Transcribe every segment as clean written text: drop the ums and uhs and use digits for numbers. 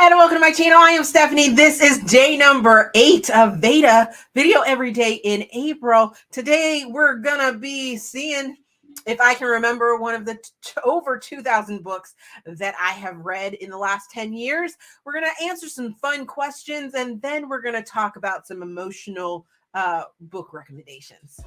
and welcome to my channel. I am Stephanie. This is day number 8 of VEDA, video every day in April. Today we're gonna be seeing if I can remember one of the over 2,000 books that I have read in the last 10 years. We're gonna answer some fun questions, and then we're gonna talk about some emotional book recommendations.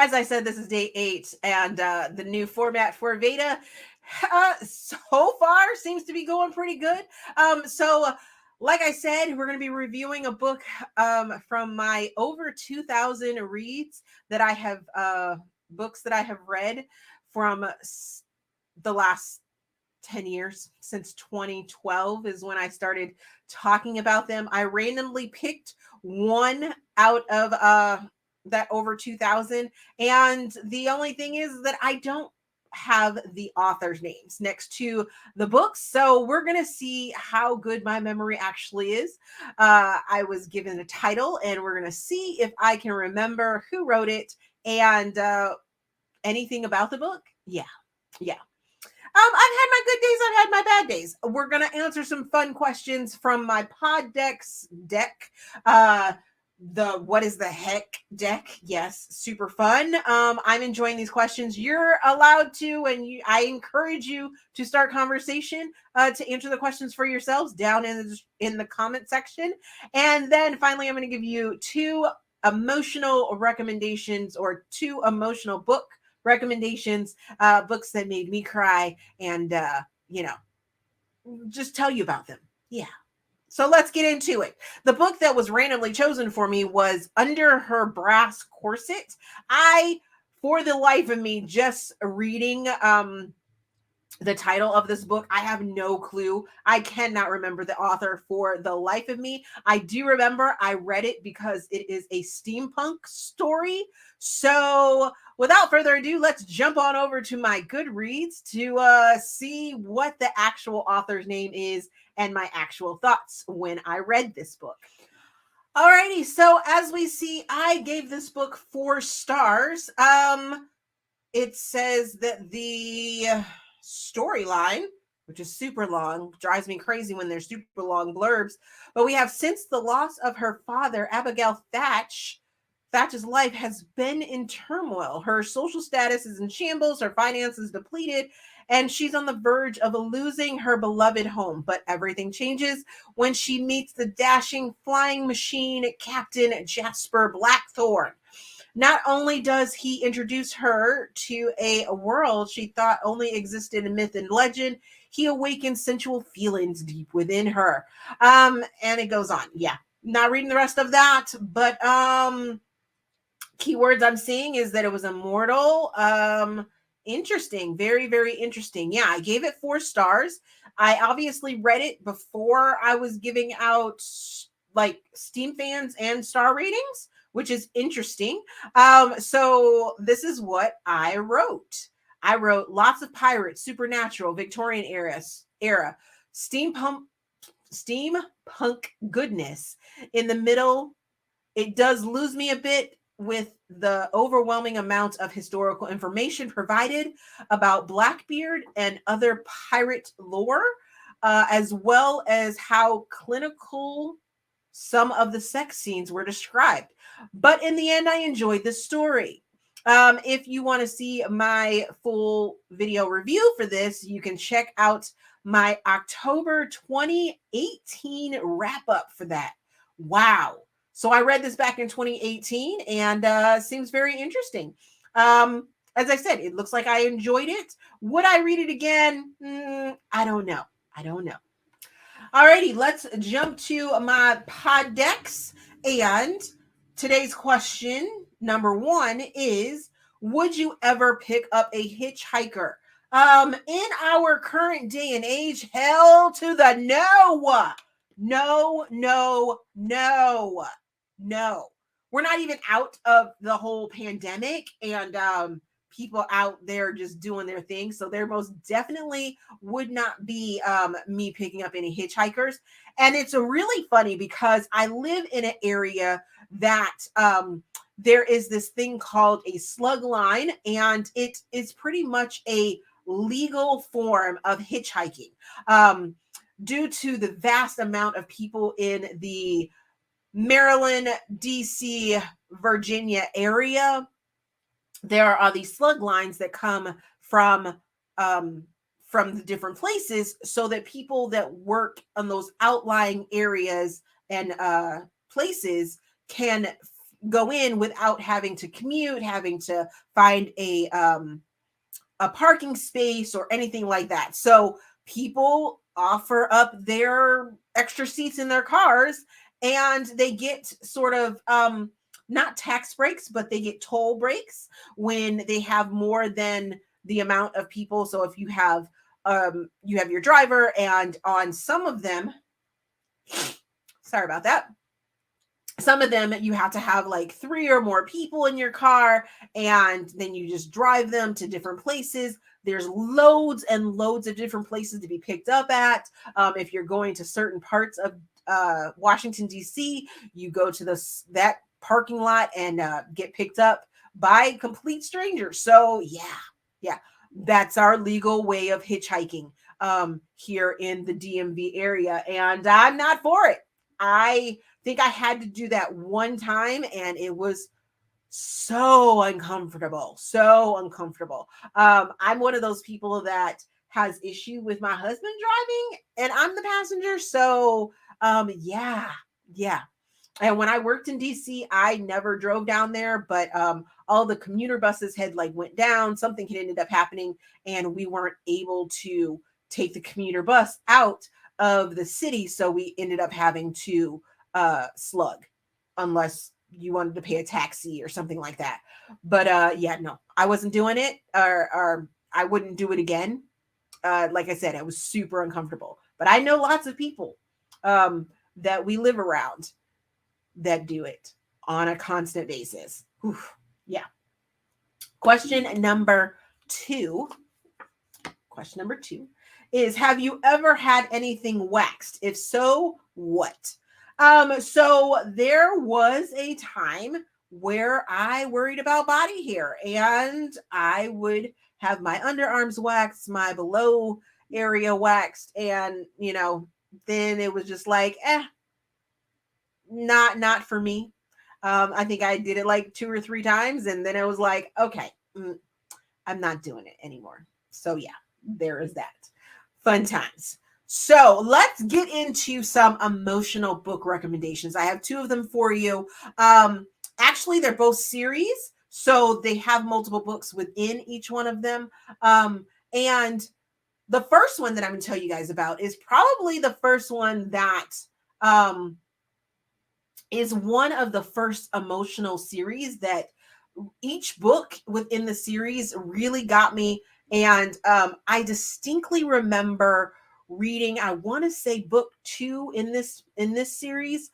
As I said, this is day 8, and the new format for VEDA so far seems to be going pretty good. Like I said, we're going to be reviewing a book from my over 2,000 reads that I have, books that I have read from the last 10 years. Since 2012 is when I started talking about them. I randomly picked one out of that over 2,000, and the only thing is that I don't have the author's names next to the books, so we're gonna see how good my memory actually is. I was given a title, and we're gonna see if I can remember who wrote it and anything about the book. Yeah. I've had my good days, I've had my bad days. We're gonna answer some fun questions from my pod decks deck. The what is the heck deck. Yes, super fun. I'm enjoying these questions. You're allowed to, and I encourage you to start conversation to answer the questions for yourselves down in the comment section. And then finally, I'm going to give you 2 emotional recommendations, or 2 emotional book recommendations, books that made me cry, and just tell you about them. Yeah. So let's get into it. The book that was randomly chosen for me was Under Her Brass Corset. For the life of me, just reading the title of this book, I have no clue. I cannot remember the author for the life of me. I do remember I read it because it is a steampunk story. So without further ado, let's jump on over to my Goodreads to see what the actual author's name is and my actual thoughts when I read this book. Alrighty, so as we see, I gave this book 4 stars. It says that the storyline, which is super long, drives me crazy when there's super long blurbs, but we have, since the loss of her father, Abigail Thatch's life has been in turmoil. Her social status is in shambles, her finances depleted, and she's on the verge of losing her beloved home. But everything changes when she meets the dashing flying machine Captain Jasper Blackthorn. Not only does he introduce her to a world she thought only existed in myth and legend, he awakens sensual feelings deep within her. And it goes on. Yeah, not reading the rest of that, but keywords I'm seeing is that it was immortal. Interesting. Very, very interesting. Yeah, I gave it 4 stars. I obviously read it before I was giving out like Steam fans and star ratings, which is interesting. So this is what I wrote. I wrote lots of pirates, supernatural, Victorian era, steampunk goodness. In the middle, it does lose me a bit with the overwhelming amount of historical information provided about Blackbeard and other pirate lore, as well as how clinical some of the sex scenes were described. But in the end, I enjoyed the story. If you want to see my full video review for this, you can check out my October 2018 wrap up for that. Wow. So I read this back in 2018, and seems very interesting. As I said, it looks like I enjoyed it. Would I read it again? I don't know. Alrighty, let's jump to my pod decks. And today's question, number 1, is, would you ever pick up a hitchhiker? In our current day and age, hell to the no. No. We're not even out of the whole pandemic, and people out there just doing their thing. So there most definitely would not be me picking up any hitchhikers. And it's really funny because I live in an area that there is this thing called a slug line, and it is pretty much a legal form of hitchhiking. Due to the vast amount of people in the Maryland, DC, Virginia area, there are these slug lines that come from the different places, so that people that work on those outlying areas and places can go in without having to commute, having to find a parking space or anything like that. So people offer up their extra seats in their cars, and they get sort of not tax breaks, but they get toll breaks when they have more than the amount of people. So if you have your driver, and on some of them, sorry about that, some of them you have to have like 3 or more people in your car, and then you just drive them to different places. There's loads and loads of different places to be picked up at. If you're going to certain parts of Washington, D.C., you go to that parking lot and get picked up by complete strangers. So yeah, that's our legal way of hitchhiking here in the DMV area, and I'm not for it. I think I had to do that one time, and it was so uncomfortable. I'm one of those people that has issue with my husband driving, and I'm the passenger. So yeah. And when I worked in DC, I never drove down there, but all the commuter buses had like went down. Something had ended up happening, and we weren't able to take the commuter bus out of the city. So we ended up having to slug, unless you wanted to pay a taxi or something like that. But yeah, no, I wasn't doing it, or I wouldn't do it again. Like I said, I was super uncomfortable. But I know lots of people that we live around that do it on a constant basis. Oof, yeah. Question number two is, have you ever had anything waxed? If so, what? So there was a time where I worried about body hair, and I would have my underarms waxed, my below area waxed, and then it was just like, not for me. I think I did it like 2 or 3 times, and then I was like, okay, I'm not doing it anymore. So yeah, there is that. Fun times. So let's get into some emotional book recommendations. I have 2 of them for you. Actually, they're both series, so they have multiple books within each one of them. And the first one that I'm going to tell you guys about is probably the first one that is one of the first emotional series that each book within the series really got me. And I distinctly remember reading, I want to say book 2 in this series,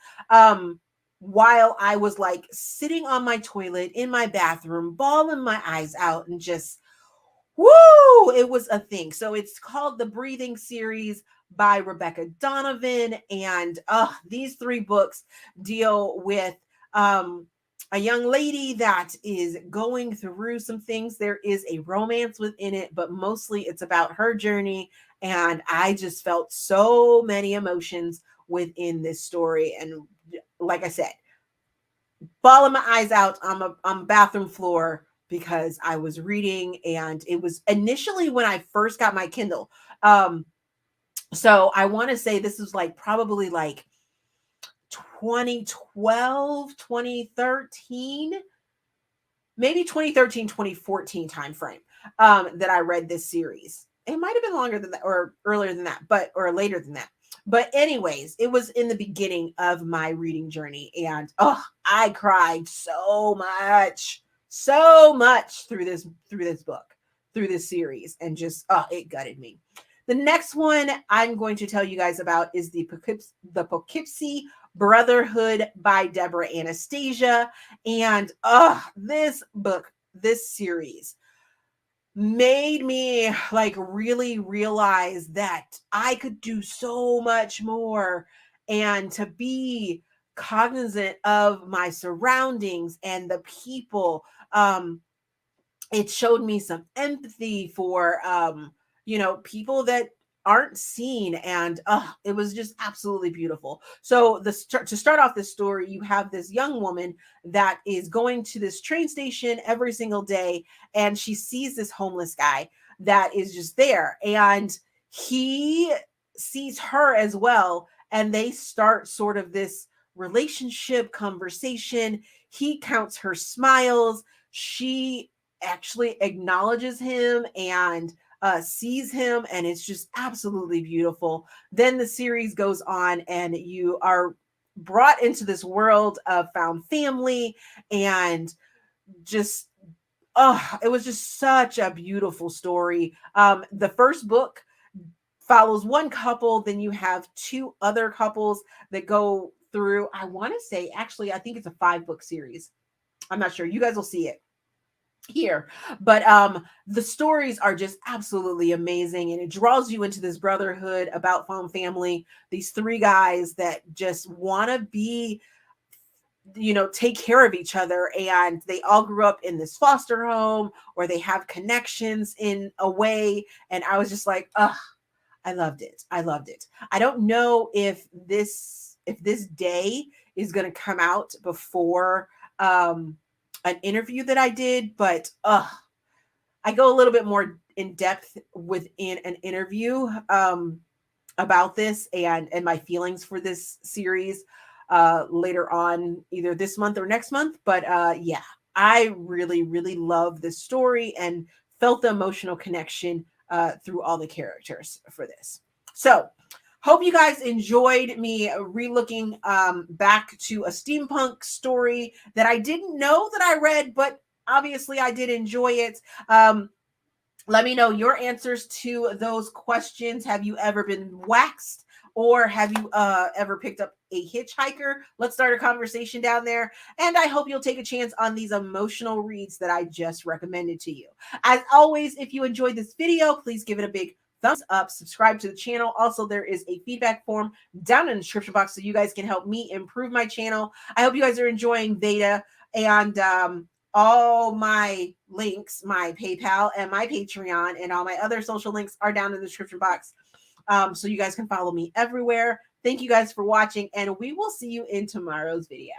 while I was like sitting on my toilet in my bathroom, bawling my eyes out, and just woo, it was a thing. So it's called The Breathing Series by Rebecca Donovan. And these 3 books deal with a young lady that is going through some things. There is a romance within it, but mostly it's about her journey. And I just felt so many emotions within this story. And like I said, bawling my eyes out on the bathroom floor, because I was reading, and it was initially when I first got my Kindle. So I want to say this was like probably like 2012, 2013, maybe 2013, 2014 timeframe that I read this series. It might have been longer than that, or earlier than that, or later than that. But anyways, it was in the beginning of my reading journey, and I cried so much through this book, through this series, and just it gutted me. The next one I'm going to tell you guys about is the Poughkeepsie Brotherhood by Debra, Anastasia. And this book, this series, made me like really realize that I could do so much more, and to be cognizant of my surroundings and the people. It showed me some empathy for people that aren't seen, and it was just absolutely beautiful. So to start off this story, you have this young woman that is going to this train station every single day, and she sees this homeless guy that is just there, and he sees her as well, and they start sort of this relationship conversation. He counts her smiles. She actually acknowledges him and sees him, and it's just absolutely beautiful. Then the series goes on, and you are brought into this world of found family, and just it was just such a beautiful story. The first book follows one couple, then you have two other couples that go through. I want to say, actually, I think it's a 5-book series. I'm not sure. You guys will see it here, but the stories are just absolutely amazing, and it draws you into this brotherhood about found family. These 3 guys that just want to be, take care of each other, and they all grew up in this foster home, or they have connections in a way, and I was just like, I loved it. I loved it. I don't know if this day is going to come out before an interview that I did, but I go a little bit more in depth within an interview about this and my feelings for this series later on, either this month or next month. But yeah, I really, really love this story and felt the emotional connection through all the characters for this. So hope you guys enjoyed me relooking back to a steampunk story that I didn't know that I read, but obviously I did enjoy it. Let me know your answers to those questions. Have you ever been waxed, or have you ever picked up a hitchhiker? Let's start a conversation down there. And I hope you'll take a chance on these emotional reads that I just recommended to you. As always, if you enjoyed this video, please give it a big thumbs up, subscribe to the channel. Also, there is a feedback form down in the description box so you guys can help me improve my channel. I hope you guys are enjoying VEDA, and all my links, my PayPal and my Patreon and all my other social links are down in the description box. So you guys can follow me everywhere. Thank you guys for watching, and we will see you in tomorrow's video.